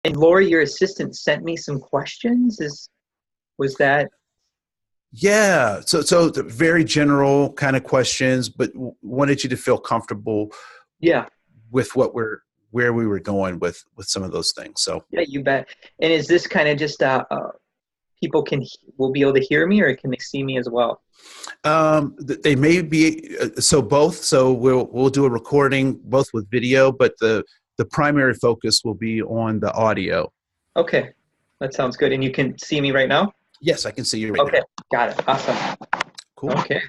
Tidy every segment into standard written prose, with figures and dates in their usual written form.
And Lori, your assistant, sent me some questions. Was that? Yeah, so the very general kind of questions, but wanted you to feel comfortable Yeah, with where we were going with some of those things. So yeah, you bet. And is this kind of just people will be able to hear me, or can they see me as well? they may be so both. So we'll do a recording both with video, but the primary focus will be on the audio. Okay, that sounds good. And you can see me right now? Yes, I can see you right Okay, now. got it. Awesome. Cool. Okay.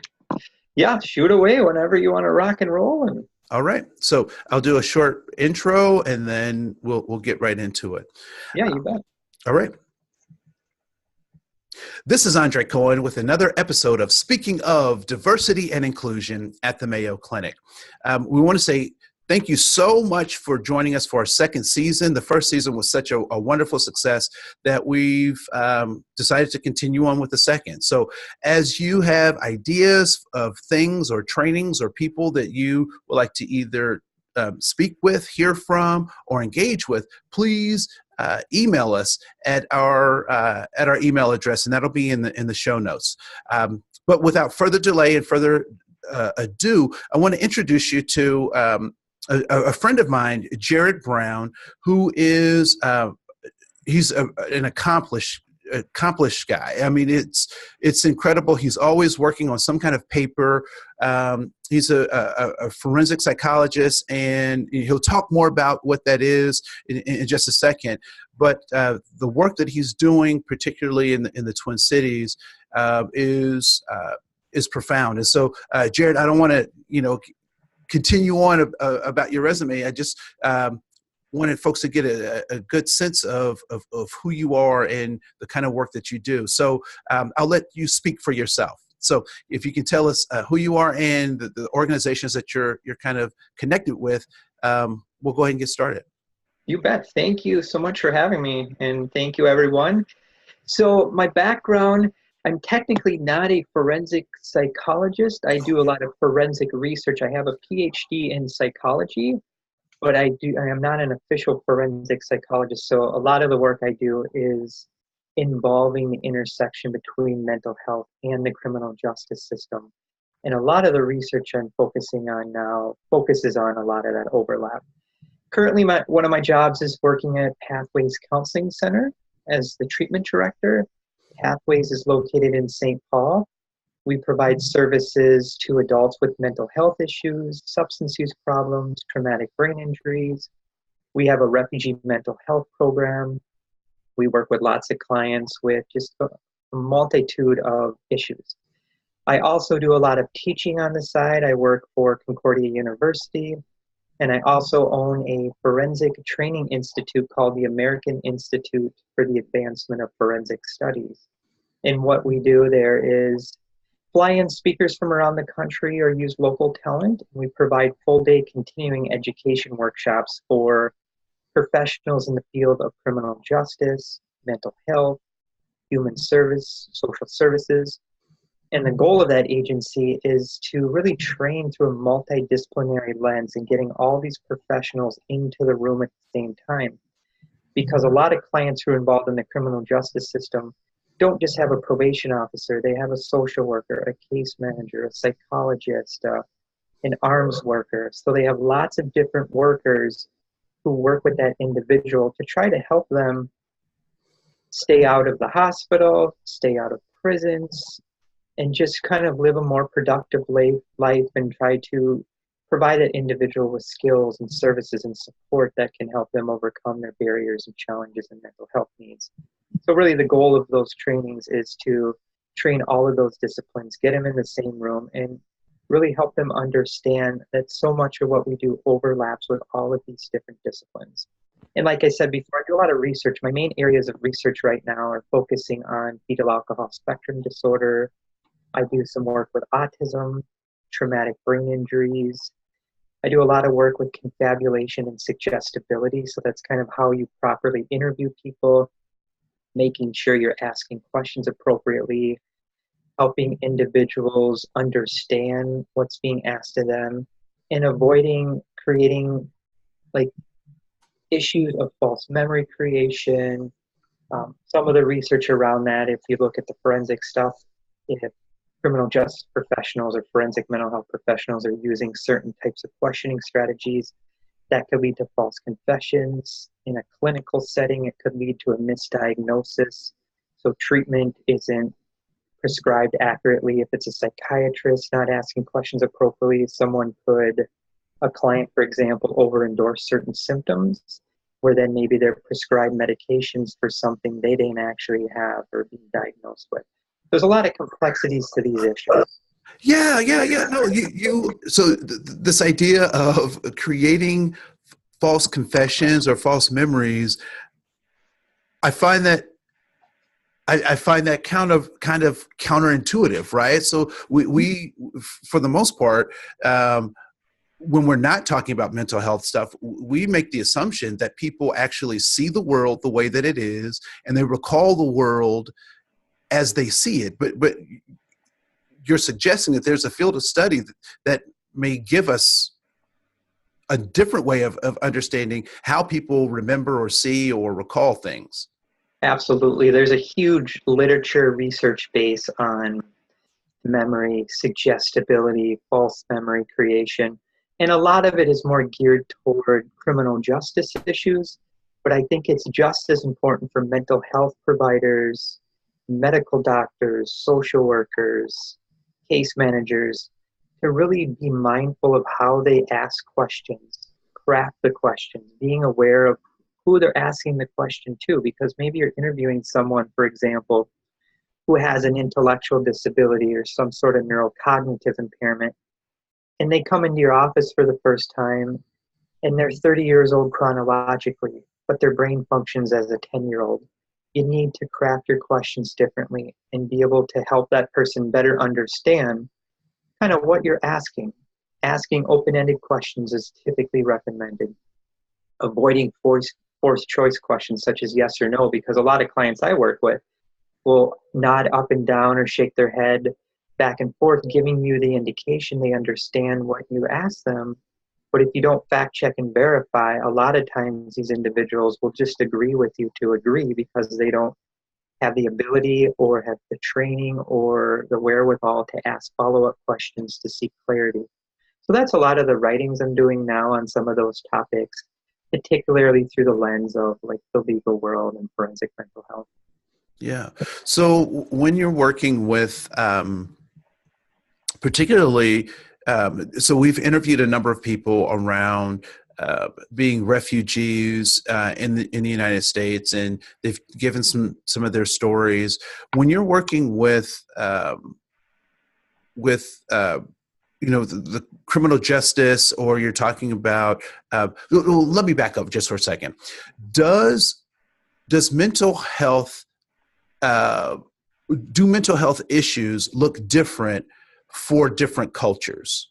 Yeah, shoot away whenever you want to rock and roll. And All right. So I'll do a short intro and then we'll get right into it. yeah, you bet. All right. This is Andre Koen with another episode of Speaking of Diversity and Inclusion at the Mayo Clinic. We want to say thank you so much for joining us for our second season. The first season was such a wonderful success that we've decided to continue on with the second. So as you have ideas of things or trainings or people that you would like to either speak with, hear from, or engage with, please email us at our email address, and that'll be in the show notes. But without further delay and further ado, I want to introduce you to a friend of mine, Jared Brown, who is he's an accomplished guy. I mean, it's incredible. He's always working on some kind of paper. He's a forensic psychologist, and he'll talk more about what that is in just a second. But the work that he's doing, particularly in the Twin Cities, is profound. And so, Jared, I don't want to continue on about your resume. I just wanted folks to get a good sense of who you are and the kind of work that you do. So I'll let you speak for yourself. So if you can tell us who you are and the organizations that you're kind of connected with, we'll go ahead and get started. You bet. Thank you so much for having me, and thank you, everyone. So my background, I'm technically not a forensic psychologist. I do a lot of forensic research. I have a PhD in psychology, but I am not an official forensic psychologist. So a lot of the work I do is involving the intersection between mental health and the criminal justice system. And a lot of the research I'm focusing on now focuses on a lot of that overlap. Currently, one of my jobs is working at Pathways Counseling Center as the treatment director. Pathways is located in St. Paul. We provide services to adults with mental health issues, substance use problems, traumatic brain injuries. We have a refugee mental health program. We work with lots of clients with just a multitude of issues. I also do a lot of teaching on the side. I work for Concordia University, and I also own a forensic training institute called the American Institute for the Advancement of Forensic Studies. And what we do there is fly in speakers from around the country or use local talent. We provide full-day continuing education workshops for professionals in the field of criminal justice, mental health, human service, social services. And the goal of that agency is to really train through a multidisciplinary lens and getting all these professionals into the room at the same time. Because a lot of clients who are involved in the criminal justice system don't just have a probation officer, they have a social worker, a case manager, a psychologist, an arms worker. So they have lots of different workers who work with that individual to try to help them stay out of the hospital, stay out of prisons, and just kind of live a more productive life and try to provide that individual with skills and services and support that can help them overcome their barriers and challenges and mental health needs. So really the goal of those trainings is to train all of those disciplines, get them in the same room, and really help them understand that so much of what we do overlaps with all of these different disciplines. And like I said before, I do a lot of research. My main areas of research right now are focusing on fetal alcohol spectrum disorder. I do some work with autism, traumatic brain injuries. I do a lot of work with confabulation and suggestibility. So that's kind of how you properly interview people, making sure you're asking questions appropriately, helping individuals understand what's being asked of them, and avoiding creating like issues of false memory creation, some of the research around that. If you look at the forensic stuff, if criminal justice professionals or forensic mental health professionals are using certain types of questioning strategies, that could lead to false confessions. In a clinical setting, it could lead to a misdiagnosis. So treatment isn't prescribed accurately. If it's a psychiatrist not asking questions appropriately, a client, for example, overendorse certain symptoms, where then maybe they're prescribed medications for something they didn't actually have or be diagnosed with. There's a lot of complexities to these issues. Yeah. No, so this idea of creating false confessions or false memories, I find that kind of counterintuitive, right? So we for the most part, when we're not talking about mental health stuff, we make the assumption that people actually see the world the way that it is, and they recall the world as they see it. But you're suggesting that there's a field of study that may give us a different way of understanding how people remember or see or recall things. Absolutely. There's a huge literature research base on memory, suggestibility, false memory creation. And a lot of it is more geared toward criminal justice issues. But I think it's just as important for mental health providers, medical doctors, social workers, case managers to really be mindful of how they ask questions, craft the questions, being aware of who they're asking the question to, because maybe you're interviewing someone, for example, who has an intellectual disability or some sort of neurocognitive impairment, and they come into your office for the first time, and they're 30 years old chronologically, but their brain functions as a 10-year-old. You need to craft your questions differently and be able to help that person better understand kind of what you're asking. Asking open-ended questions is typically recommended. Avoiding forced choice questions such as yes or no, because a lot of clients I work with will nod up and down or shake their head back and forth, giving you the indication they understand what you ask them. But if you don't fact check and verify, a lot of times these individuals will just agree with you to agree because they don't have the ability or have the training or the wherewithal to ask follow-up questions to seek clarity. So that's a lot of the writings I'm doing now on some of those topics, particularly through the lens of like the legal world and forensic mental health. Yeah. So when you're working with, particularly, so we've interviewed a number of people around being refugees in the United States, and they've given some of their stories. When you're working with the criminal justice, or you're talking about, let me back up just for a second. Does mental health do mental health issues look different for different cultures?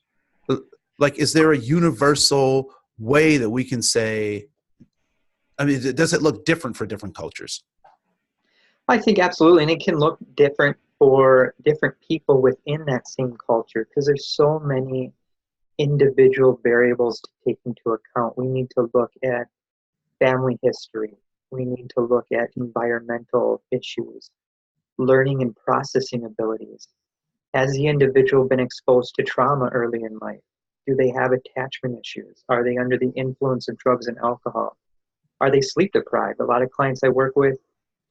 Like, is there a universal way that we can say, I mean, does it look different for different cultures? I think absolutely, and it can look different for different people within that same culture because there's so many individual variables to take into account. We need to look at family history. We need to look at environmental issues, learning and processing abilities. Has the individual been exposed to trauma early in life? Do they have attachment issues? Are they under the influence of drugs and alcohol? Are they sleep deprived? A lot of clients I work with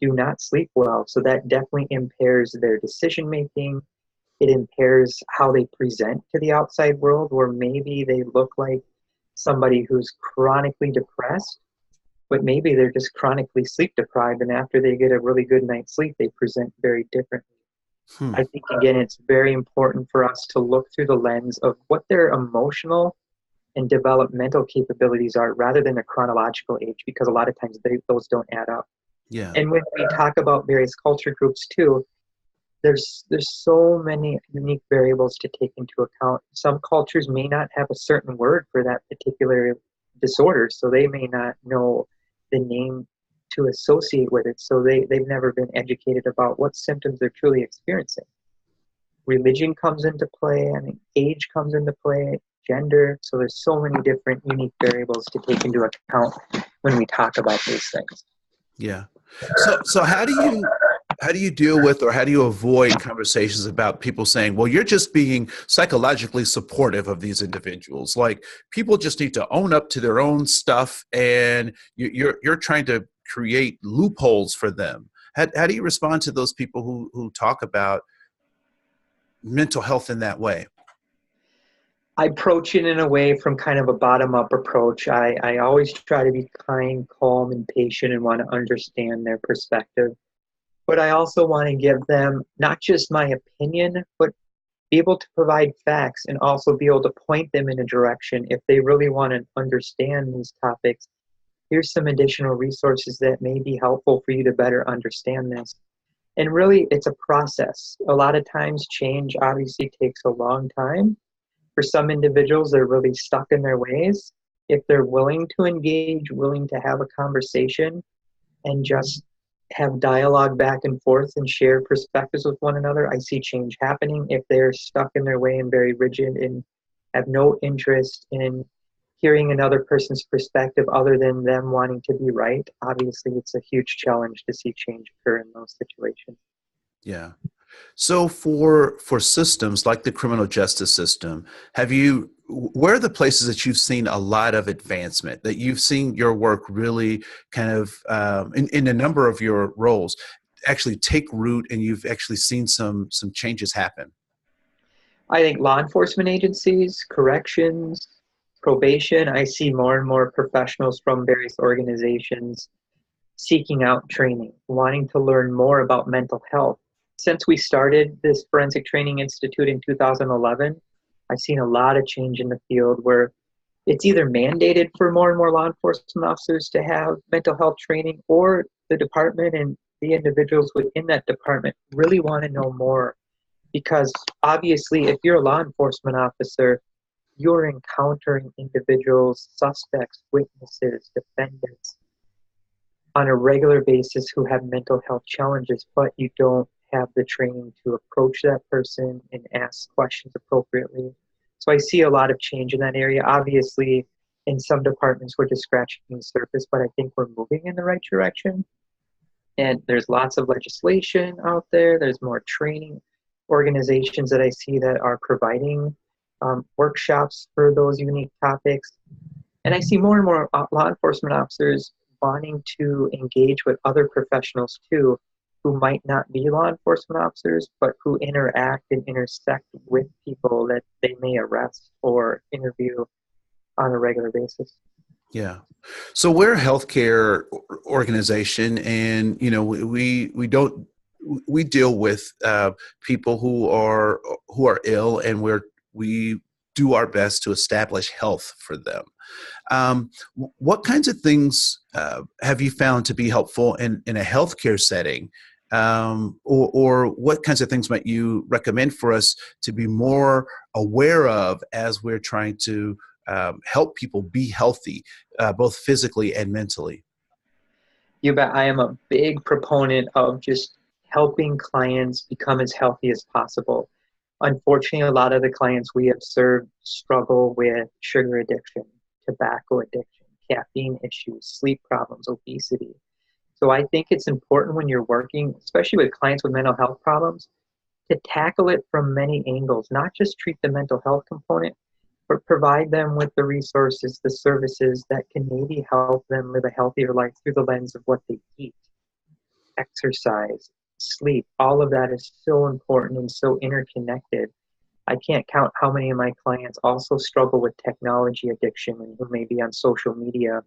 do not sleep well, so that definitely impairs their decision making. It impairs how they present to the outside world, where maybe they look like somebody who's chronically depressed, but maybe they're just chronically sleep deprived, and after they get a really good night's sleep, they present very differently. I think, again, it's very important for us to look through the lens of what their emotional and developmental capabilities are rather than a chronological age, because a lot of times those don't add up. Yeah. And when we talk about various culture groups too, there's so many unique variables to take into account. Some cultures may not have a certain word for that particular disorder, so they may not know the name to associate with it, so they've never been educated about what symptoms they're truly experiencing. Religion comes into play, age comes into play, gender. So there's so many different unique variables to take into account when we talk about these things. Yeah. So how do you deal with, or how do you avoid conversations about people saying, well, you're just being psychologically supportive of these individuals? Like, people just need to own up to their own stuff, and you're trying to create loopholes for them. How do you respond to those people who talk about mental health in that way? I approach it in a way from kind of a bottom-up approach. I always try to be kind, calm, and patient and want to understand their perspective. But I also want to give them not just my opinion, but be able to provide facts and also be able to point them in a direction. If they really want to understand these topics, here's some additional resources that may be helpful for you to better understand this. And really, it's a process. A lot of times change obviously takes a long time. For some individuals, they're really stuck in their ways. If they're willing to engage, willing to have a conversation and just have dialogue back and forth and share perspectives with one another, I see change happening. If they're stuck in their way and very rigid and have no interest in hearing another person's perspective other than them wanting to be right, obviously it's a huge challenge to see change occur in those situations. Yeah. So for systems like the criminal justice system, where are the places that you've seen a lot of advancement, that you've seen your work really kind of in a number of your roles actually take root, and you've actually seen some changes happen? I think law enforcement agencies, corrections, probation, I see more and more professionals from various organizations seeking out training, wanting to learn more about mental health. Since we started this Forensic Training Institute in 2011, I've seen a lot of change in the field where it's either mandated for more and more law enforcement officers to have mental health training, or the department and the individuals within that department really want to know more. Because obviously, if you're a law enforcement officer, you're encountering individuals, suspects, witnesses, defendants on a regular basis who have mental health challenges, but you don't have the training to approach that person and ask questions appropriately. So I see a lot of change in that area. Obviously, in some departments, we're just scratching the surface, but I think we're moving in the right direction. And there's lots of legislation out there. There's more training organizations that I see that are providing workshops for those unique topics. And I see more and more law enforcement officers wanting to engage with other professionals too, who might not be law enforcement officers, but who interact and intersect with people that they may arrest or interview on a regular basis. Yeah. So we're a healthcare organization, and we deal with people who are ill, and we do our best to establish health for them. What kinds of things have you found to be helpful in a healthcare setting, or what kinds of things might you recommend for us to be more aware of as we're trying to help people be healthy, both physically and mentally? You bet. I am a big proponent of just helping clients become as healthy as possible. Unfortunately, a lot of the clients we have served struggle with sugar addiction, tobacco addiction, caffeine issues, sleep problems, obesity. So I think it's important when you're working, especially with clients with mental health problems, to tackle it from many angles, not just treat the mental health component, but provide them with the resources, the services that can maybe help them live a healthier life through the lens of what they eat, exercise, sleep. All of that is so important and so interconnected. I can't count how many of my clients also struggle with technology addiction and who may be on social media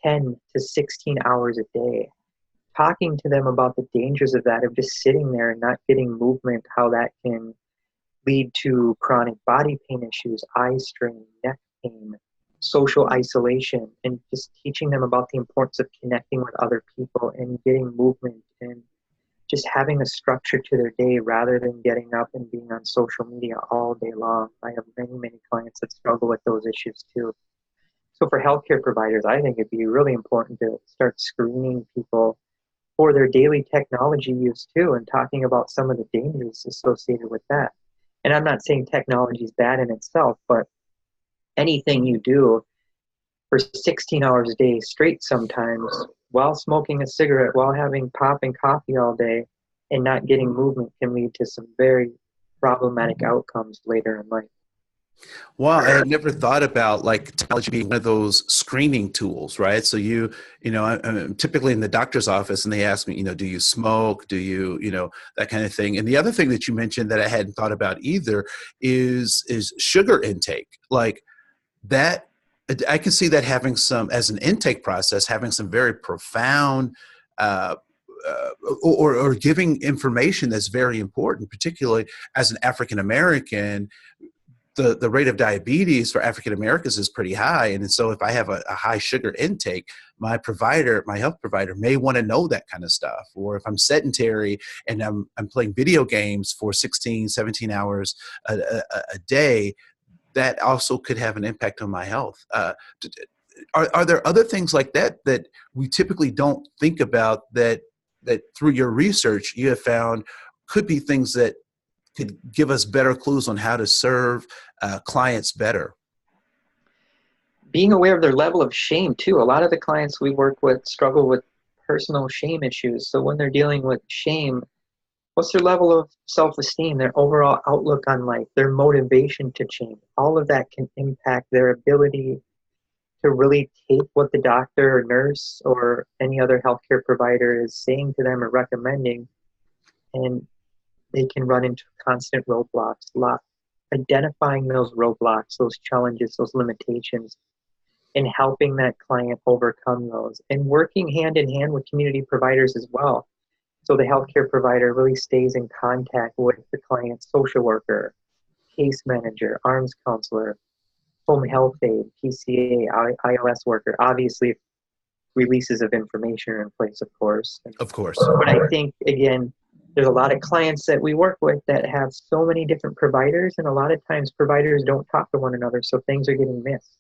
10 to 16 hours a day. Talking to them about the dangers of that, of just sitting there and not getting movement, how that can lead to chronic body pain issues, eye strain, neck pain, social isolation, and just teaching them about the importance of connecting with other people and getting movement and just having a structure to their day rather than getting up and being on social media all day long. I have many, many clients that struggle with those issues too. So for healthcare providers, I think it'd be really important to start screening people for their daily technology use too, and talking about some of the dangers associated with that. And I'm not saying technology is bad in itself, but anything you do for 16 hours a day straight sometimes, while smoking a cigarette, while having pop and coffee all day, and not getting movement can lead to some very problematic outcomes later in life. Well, I had never thought about like technology being one of those screening tools, right? So I'm typically in the doctor's office and they ask me, do you smoke? Do you, that kind of thing. And the other thing that you mentioned that I hadn't thought about either is sugar intake. Like that, I can see that having some, as an intake process, having some very profound or giving information that's very important, particularly as an African American. The rate of diabetes for African Americans is pretty high. And so if I have a high sugar intake, my health provider may want to know that kind of stuff. Or if I'm sedentary and I'm playing video games for 16, 17 hours a day, that also could have an impact on my health. Are there other things like that we typically don't think about that through your research you have found could be things that could give us better clues on how to serve clients better? Being aware of their level of shame too. A lot of the clients we work with struggle with personal shame issues. So when they're dealing with shame, what's their level of self-esteem, their overall outlook on life, their motivation to change? All of that can impact their ability to really take what the doctor or nurse or any other healthcare provider is saying to them or recommending, and they can run into constant roadblocks. Identifying those roadblocks, those challenges, those limitations, and helping that client overcome those, and working hand in hand with community providers as well. So the healthcare provider really stays in contact with the client's social worker, case manager, arms counselor, home health aide, PCA, IOS worker. Obviously, releases of information are in place, of course. Of course. But I think, again, there's a lot of clients that we work with that have so many different providers, and a lot of times providers don't talk to one another, so things are getting missed.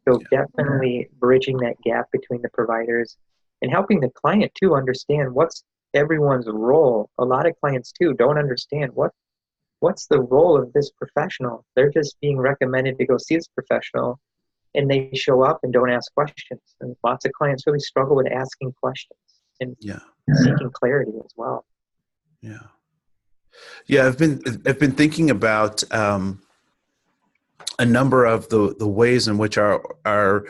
So definitely bridging that gap between the providers and helping the client too understand what's everyone's role. A lot of clients too don't understand what's the role of this professional. They're just being recommended to go see this professional, and they show up and don't ask questions. And lots of clients really struggle with asking questions and seeking clarity as well. Yeah. I've been thinking about a number of the ways in which our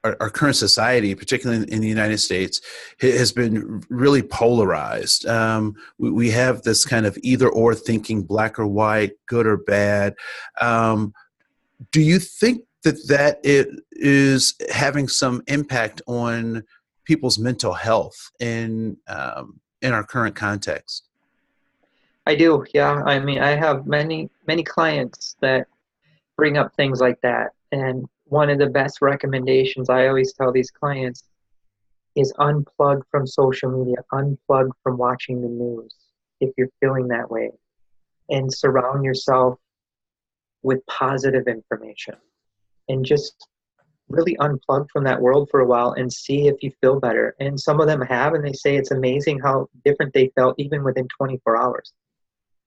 current society, particularly in the United States, has been really polarized. We have this kind of either or thinking, black or white, good or bad. Do you think that it is having some impact on people's mental health in our current context? I do, yeah. I mean, I have many clients that bring up things like that. And one of the best recommendations I always tell these clients is unplug from social media, unplug from watching the news if you're feeling that way, and surround yourself with positive information. And just really unplug from that world for a while and see if you feel better. And some of them have, and they say it's amazing how different they felt even within 24 hours.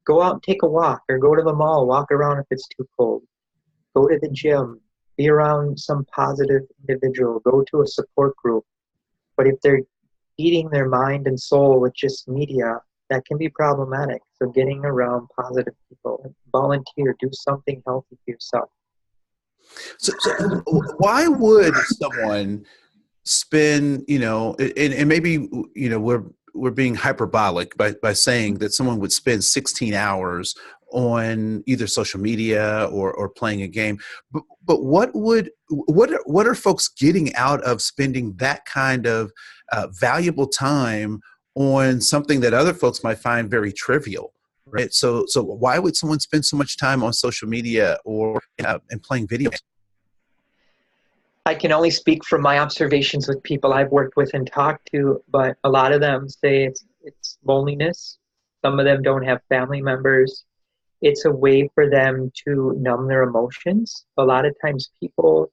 Go out and take a walk, or go to the mall, walk around if it's too cold. Go to the gym, be around some positive individual, go to a support group. But if they're feeding their mind and soul with just media, that can be problematic. So getting around positive people, volunteer, do something healthy for yourself. So why would someone spend, and maybe, we're being hyperbolic by saying that someone would spend 16 hours on either social media or playing a game, but what are folks getting out of spending that kind of valuable time on something that other folks might find very trivial, right? So why would someone spend so much time on social media or and playing video games? I can only speak from my observations with people I've worked with and talked to, but a lot of them say it's loneliness. Some of them don't have family members. It's a way for them to numb their emotions. A lot of times people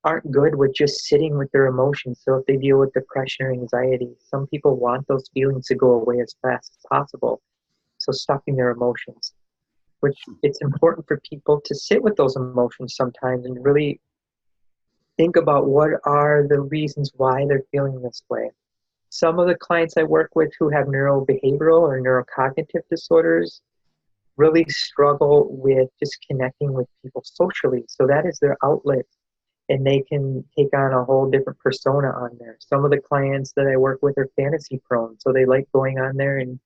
aren't good with just sitting with their emotions. So if they deal with depression or anxiety, some people want those feelings to go away as fast as possible. So stuffing their emotions. which it's important for people to sit with those emotions sometimes and really think about what are the reasons why they're feeling this way. Some of the clients I work with who have neurobehavioral or neurocognitive disorders really struggle with just connecting with people socially. So that is their outlet, and they can take on a whole different persona on there. Some of the clients that I work with are fantasy prone, so they like going on there and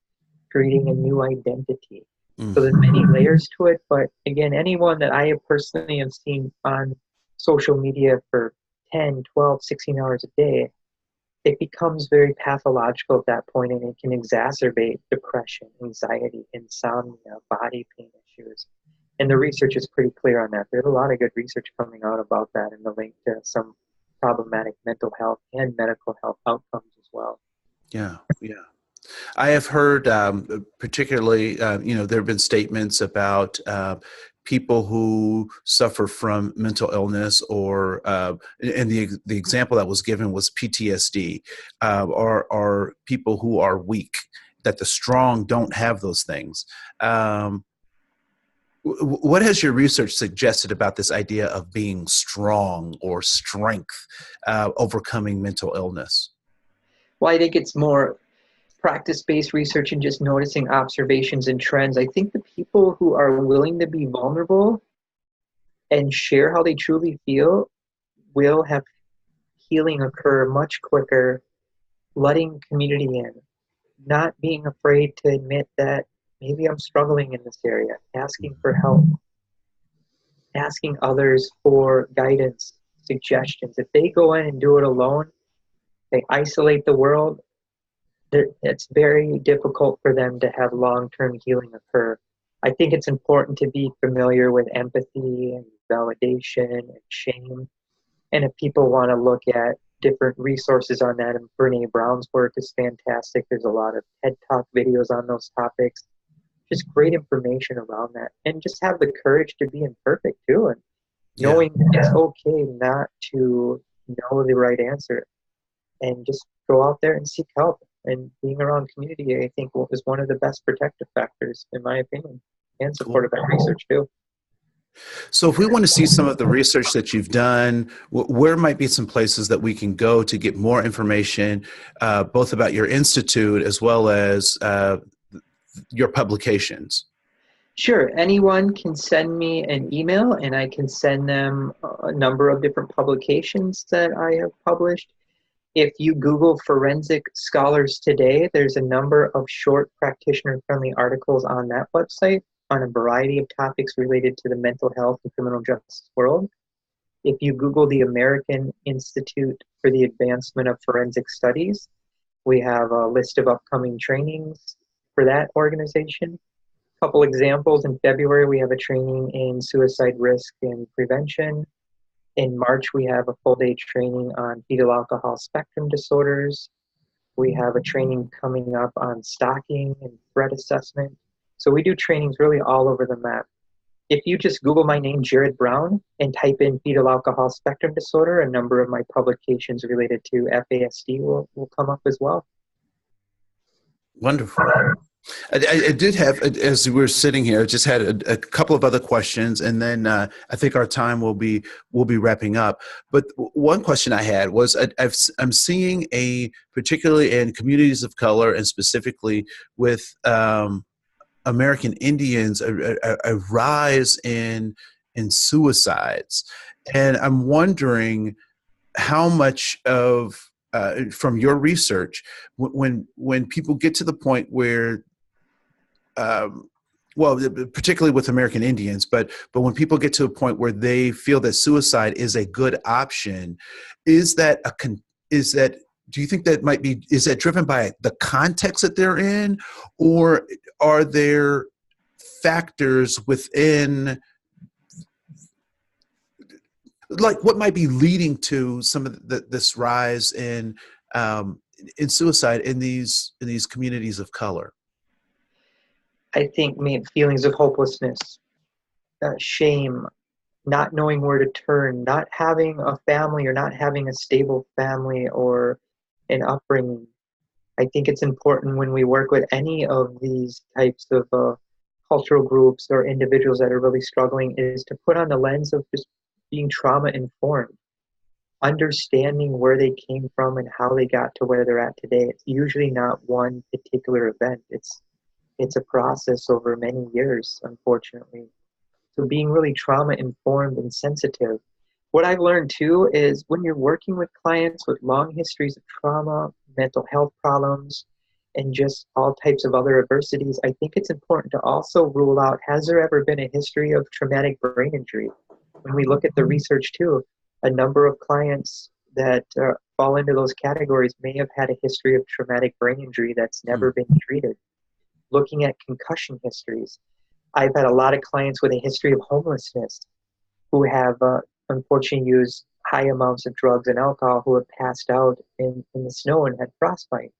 creating a new identity. So there's many layers to it, but again, anyone that I have personally have seen on social media for 10, 12, 16 hours a day, it becomes very pathological at that point, and it can exacerbate depression, anxiety, insomnia, body pain issues. And the research is pretty clear on that. There's a lot of good research coming out about that and the link to some problematic mental health and medical health outcomes as well. Yeah, yeah. I have heard, particularly, there have been statements about people who suffer from mental illness, or and the example that was given was PTSD, or people who are weak, that the strong don't have those things. What has your research suggested about this idea of being strong or strength, overcoming mental illness? Well, I think it's more practice-based research and just noticing observations and trends. I think the people who are willing to be vulnerable and share how they truly feel will have healing occur much quicker, letting community in, not being afraid to admit that maybe I'm struggling in this area, asking for help, asking others for guidance, suggestions. If they go in and do it alone, they isolate the world, it's very difficult for them to have long-term healing occur. I think it's important to be familiar with empathy and validation and shame. And if people want to look at different resources on that, and Brene Brown's work is fantastic. There's a lot of TED Talk videos on those topics. Just great information around that. And just have the courage to be imperfect too, and knowing it's okay not to know the right answer. And just go out there and seek help. And being around community, I think, is one of the best protective factors, in my opinion, and supported by research too. So if we want to see some of the research that you've done, where might be some places that we can go to get more information, both about your institute as well as your publications? Sure. Anyone can send me an email, and I can send them a number of different publications that I have published. If you Google Forensic Scholars Today, there's a number of short practitioner-friendly articles on that website on a variety of topics related to the mental health and criminal justice world. If you Google the American Institute for the Advancement of Forensic Studies, we have a list of upcoming trainings for that organization. A couple examples: in February, we have a training in suicide risk and prevention. In March, we have a full-day training on fetal alcohol spectrum disorders. We have a training coming up on stalking and threat assessment. So we do trainings really all over the map. If you just Google my name, Jared Brown, and type in fetal alcohol spectrum disorder, a number of my publications related to FASD will come up as well. Wonderful. I did have, as we were sitting here, just had a couple of other questions, and then I think our time will be wrapping up. But one question I had was, I'm seeing particularly in communities of color, and specifically with American Indians, a rise in suicides, and I'm wondering how much of from your research, when people get to the point where well, particularly with American Indians, but when people get to a point where they feel that suicide is a good option, is that do you think that might be, is that driven by the context that they're in, or are there factors within, like, what might be leading to some of this rise in suicide in these communities of color? I think feelings of hopelessness, shame, not knowing where to turn, not having a family or not having a stable family or an upbringing. I think it's important when we work with any of these types of cultural groups or individuals that are really struggling is to put on the lens of just being trauma informed, understanding where they came from and how they got to where they're at today. It's usually not one particular event. It's a process over many years, unfortunately. So being really trauma informed and sensitive. What I've learned too is when you're working with clients with long histories of trauma, mental health problems, and just all types of other adversities, I think it's important to also rule out, has there ever been a history of traumatic brain injury? When we look at the research too, a number of clients that fall into those categories may have had a history of traumatic brain injury that's never been treated. Looking at concussion histories, I've had a lot of clients with a history of homelessness who have unfortunately used high amounts of drugs and alcohol, who have passed out in the snow and had frostbite,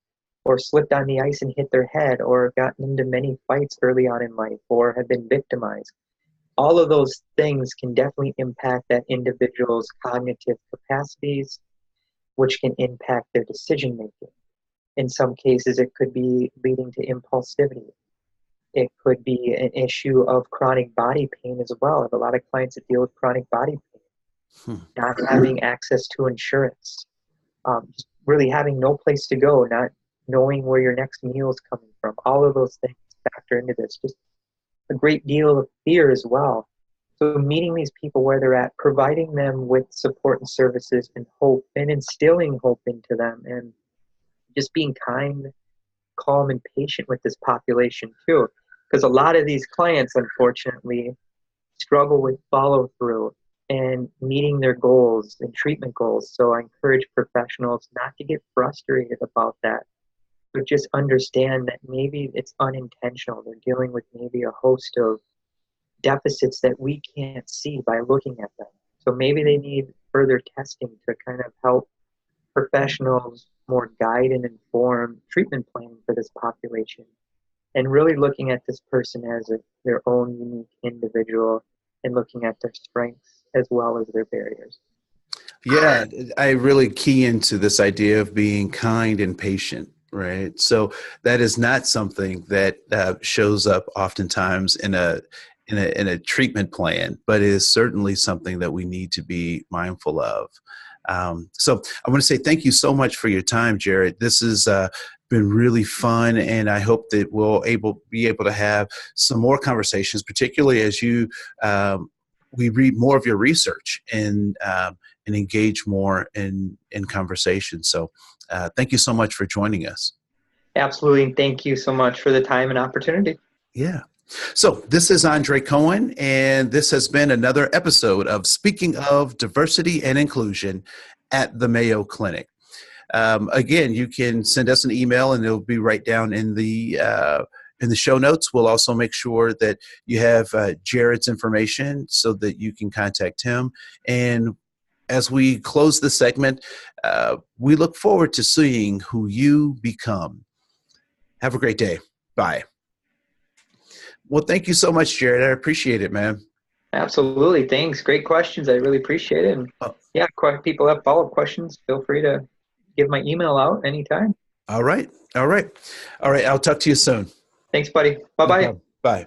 or slipped on the ice and hit their head, or gotten into many fights early on in life, or have been victimized. All of those things can definitely impact that individual's cognitive capacities, which can impact their decision making. In some cases, it could be leading to impulsivity. It could be an issue of chronic body pain as well. I have a lot of clients that deal with chronic body pain, not having access to insurance, just really having no place to go, not knowing where your next meal is coming from. All of those things factor into this. Just a great deal of fear as well. So meeting these people where they're at, providing them with support and services and hope, and instilling hope into them, and just being kind, calm, and patient with this population too. Because a lot of these clients, unfortunately, struggle with follow through and meeting their goals and treatment goals. So I encourage professionals not to get frustrated about that, but just understand that maybe it's unintentional. They're dealing with maybe a host of deficits that we can't see by looking at them. So maybe they need further testing to kind of help professionals more guide and inform treatment planning for this population, and really looking at this person as their own unique individual and looking at their strengths as well as their barriers. Yeah, I really key into this idea of being kind and patient, right? So that is not something that shows up oftentimes in a treatment plan, but is certainly something that we need to be mindful of. So I want to say thank you so much for your time, Jared. This has been really fun, and I hope that we'll be able to have some more conversations, particularly as we read more of your research and engage more in conversation. So thank you so much for joining us. Absolutely. And thank you so much for the time and opportunity. Yeah. So this is Andre Koen, and this has been another episode of Speaking of Diversity and Inclusion at the Mayo Clinic. Again, you can send us an email, and it'll be right down in the show notes. We'll also make sure that you have Jared's information so that you can contact him. And as we close the segment, we look forward to seeing who you become. Have a great day. Bye. Well, thank you so much, Jared. I appreciate it, man. Absolutely. Thanks. Great questions. I really appreciate it. And yeah, people have follow-up questions, feel free to give my email out anytime. All right. I'll talk to you soon. Thanks, buddy. Bye-bye. Bye.